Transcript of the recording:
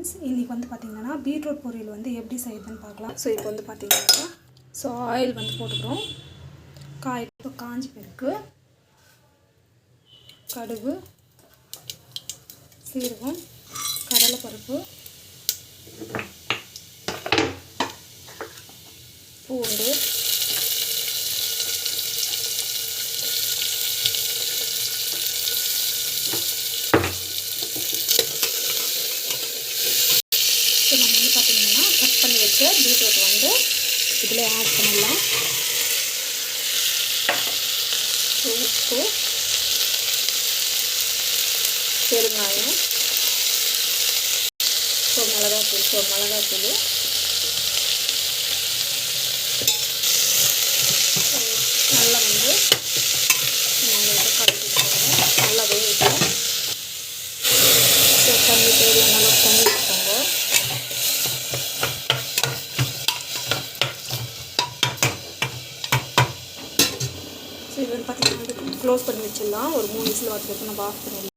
Friends, இன்றைக்கி வந்து பார்த்திங்கன்னா பீட்ரூட் பொரியல் வந்து எப்படி செய்யுதுன்னு பார்க்கலாம். ஸோ இப்போ வந்து பார்த்திங்கன்னா ஆயில் வந்து போட்டுக்கிறோம். இப்போ காஞ்சி போயிருக்கு. கடுகு, சீரகம், கடலைப்பருப்பு, பூண்டு, நம்ம வந்து பார்த்திங்கன்னா கட் பண்ணி வச்ச பீட்ரூட் வந்து இதில் ஆட் பண்ணலாம். உப்பு, பெருங்காயம், மிளகாத்தூள், நல்லா வந்து கலக்கிக்கோங்க. நல்லா வேகட்டும். தண்ணி தேவையான அளவுக்கு தண்ணி ஊற்றிக்கோங்க. ஸோ இது வந்து பார்த்திங்கன்னா க்ளோஸ் பண்ணி வச்சிடலாம். ஒரு 3 விசில் வரதுக்கு நம்ம ஆஃப் பண்ணிடலாம்.